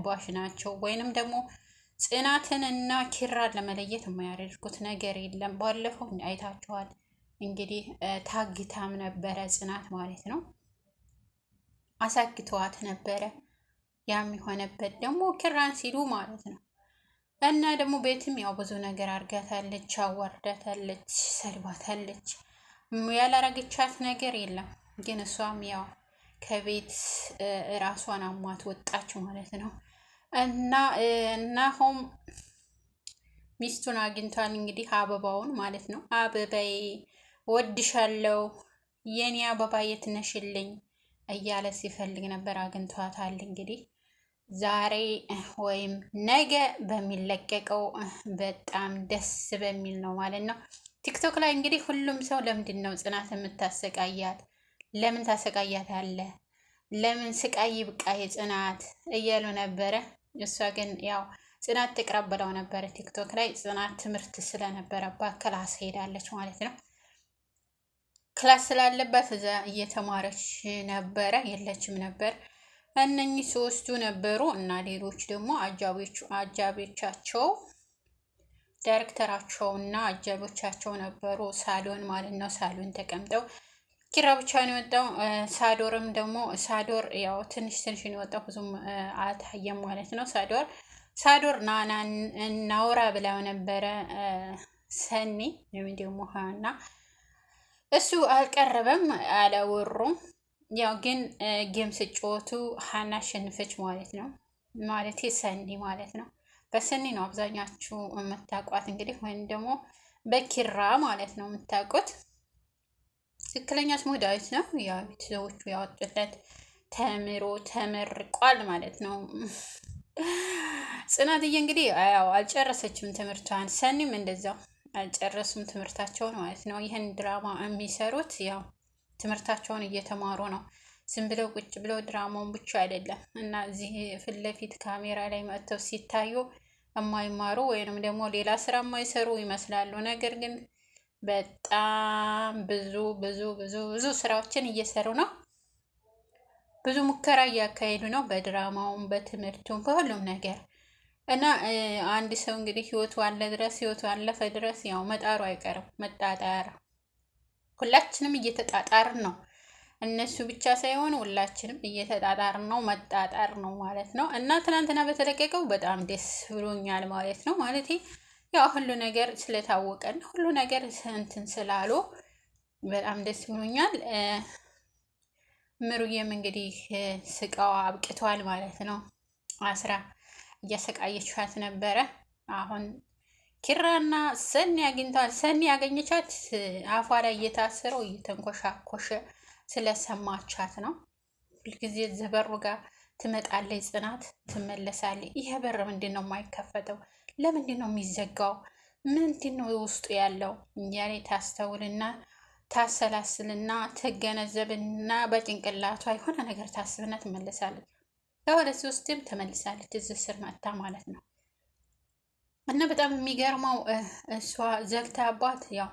ባሽ ናቸው ወይንም ደግሞ ጽናትን እና ኪራን ለመለየት የማያደርጉት ነገር የለም። ባለፈው አይታችኋል እንግዲህ ታግታም ነበረ ጽናት ማለት ነው። አሳግተዋት ነበረ። ያም የሆነበት ደግሞ ኪራን ሲሉ ማለት ነው። እና ደግሞ ቤትም ያው ብዙ ነገር አርጋታለች፣ አዋርዳታለች፣ ሰድባታለች። ያላረገቻት ነገር የለም። ግን እሷም ያው ከቤት ራሷን አሟት ወጣች ማለት ነው። እና እናሆም ሚስቱን አግኝቷል እንግዲህ አበባውን ማለት ነው። አበባዬ ወድሻለው የኔ አበባ የት ነሽልኝ እያለ ሲፈልግ ነበር። አግኝቷታል እንግዲህ ዛሬ ወይም ነገ በሚለቀቀው በጣም ደስ በሚል ነው ማለት ነው። ቲክቶክ ላይ እንግዲህ ሁሉም ሰው ለምንድን ነው ጽናት የምታሰቃያት? ለምን ታሰቃያት አለ? ለምን ስቃይ ይብቃ የጽናት እያሉ ነበረ። እሷ ግን ያው ጽናት ትቅረብ ብለው ነበረ ቲክቶክ ላይ። ጽናት ትምህርት ስለነበረባት ክላስ ሄዳለች ማለት ነው። ክላስ ስላለባት እዛ እየተማረች ነበረ፣ የለችም ነበር። እነኚህ ሶስቱ ነበሩ እና ሌሎች ደግሞ አጃቢዎቻቸው ዳይሬክተራቸው እና አጃቢዎቻቸው ነበሩ። ሳሎን ማለት ነው። ሳሎን ተቀምጠው ኪራ ብቻ ነው የወጣው። ሳዶርም ደግሞ ሳዶር ያው ትንሽ ትንሽ ነው የወጣው፣ ብዙም አልታየም ማለት ነው። ሳዶር ናና እናውራ ብላው ነበረ ሰኒ ወይም ደግሞ እና እሱ አልቀረበም፣ አላወሩም። ያው ግን ጌም ስጫወቱ ሀና አሸንፈች ማለት ነው። ማለት ሰኒ ማለት ነው። በሰኒ ነው አብዛኛችሁ የምታውቋት እንግዲህ፣ ወይም ደግሞ በኪራ ማለት ነው የምታውቁት። ትክክለኛ ስሙ ዳዊት ነው። ያው ቤተሰቦቹ ያወጡለት ተምሮ ተመርቋል ማለት ነው። ጽናትዬ እንግዲህ ያው አልጨረሰችም ትምህርቷን፣ ሰኒም እንደዛው አልጨረሱም ትምህርታቸውን ማለት ነው። ይህን ድራማ የሚሰሩት ያው ትምህርታቸውን እየተማሩ ነው። ዝም ብለው ቁጭ ብለው ድራማውን ብቻ አይደለም እና እዚህ ፊት ለፊት ካሜራ ላይ መጥተው ሲታዩ የማይማሩ ወይንም ደግሞ ሌላ ስራ የማይሰሩ ይመስላሉ። ነገር ግን በጣም ብዙ ብዙ ብዙ ብዙ ስራዎችን እየሰሩ ነው። ብዙ ሙከራ እያካሄዱ ነው፣ በድራማውም በትምህርቱም በሁሉም ነገር እና አንድ ሰው እንግዲህ ህይወቱ አለ ድረስ ህይወቱ አለፈ ድረስ ያው መጣሩ አይቀርም። መጣጣር ሁላችንም እየተጣጣርን ነው። እነሱ ብቻ ሳይሆን ሁላችንም እየተጣጣርን ነው። መጣጣር ነው ማለት ነው። እና ትናንትና በተለቀቀው በጣም ደስ ብሎኛል ማለት ነው። ማለት ያው ሁሉ ነገር ስለታወቀን ሁሉ ነገር እንትን ስላሉ በጣም ደስ ብሎኛል። ምሩዬም እንግዲህ ስቃዋ አብቅቷል ማለት ነው። አስራ እያሰቃየቻት ነበረ። አሁን ኪራና ሰኒ አግኝተዋል። ሰኒ ያገኘቻት አፏ ላይ እየታሰረው እየተንኮሻኮሸ ስለሰማቻት ነው። ሁልጊዜ ዘበሩ ጋር ትመጣለች ጽናት፣ ትመለሳለች። ይሄ በር ምንድን ነው የማይከፈተው? ለምንድን ነው የሚዘጋው? ምንድን ነው ውስጡ ያለው እያሌ ታስተውልና ታሰላስልና ትገነዘብና በጭንቅላቷ የሆነ ነገር ታስብና ትመለሳለች። ለሁለት ሶስትም ተመልሳለች እዚህ ስር መጥታ ማለት ነው። እና በጣም የሚገርመው እሷ ዘግታባት ያው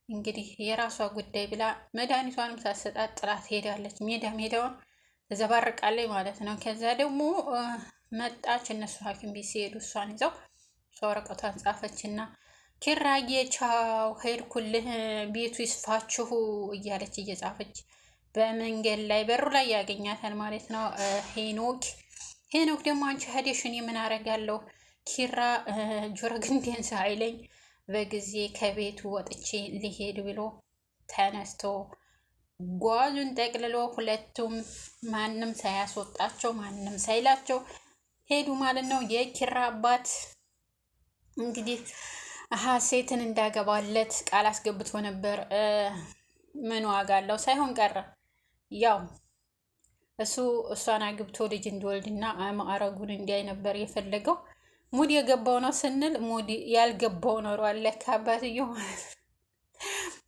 እንግዲህ የራሷ ጉዳይ ብላ መድኃኒቷንም ሳሰጣት ጥላት ሄዳለች። ሜዳውን ተዘባርቃለች ማለት ነው። ከዛ ደግሞ መጣች። እነሱ ሐኪም ቤት ሲሄዱ እሷን ይዘው እሷ ወረቀቷን ጻፈችና ኪራዬ ቻው ሄድኩልህ፣ ቤቱ ይስፋችሁ እያለች እየጻፈች በመንገድ ላይ በሩ ላይ ያገኛታል ማለት ነው። ሄኖክ ደግሞ አንቺ ሄደሽ እኔ ምን አረጋለሁ? ኪራ ጆሮ ግንዴን ሳይለኝ በጊዜ ከቤቱ ወጥቼ ሊሄድ ብሎ ተነስቶ ጓዙን ጠቅልሎ ሁለቱም ማንም ሳያስወጣቸው ማንም ሳይላቸው ሄዱ ማለት ነው። የኪራ አባት እንግዲህ ሀሴትን እንዳገባለት ቃል አስገብቶ ነበር። ምን ዋጋ አለው? ሳይሆን ቀረ። ያው እሱ እሷን አግብቶ ልጅ እንዲወልድና ማዕረጉን እንዲያይ ነበር የፈለገው። ሙድ የገባው ነው ስንል ሙድ ያልገባው ኖሯል ለካ አባትየው ማለት ነው።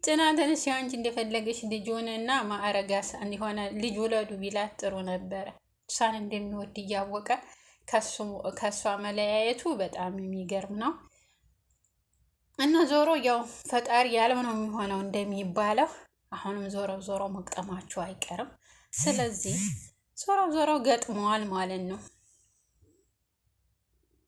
ጽናትን አንቺ እንደፈለገች ልጁን እና ማዕረጋስ እንዲሆነ ልጅ ውለዱ ቢላት ጥሩ ነበረ። እሷን እንደሚወድ እያወቀ ከእሷ መለያየቱ በጣም የሚገርም ነው። እና ዞሮ ያው ፈጣሪ ያለው ነው የሚሆነው እንደሚባለው፣ አሁንም ዞሮ መቅጠማቸው አይቀርም። ስለዚህ ዞሮ ገጥመዋል ማለት ነው።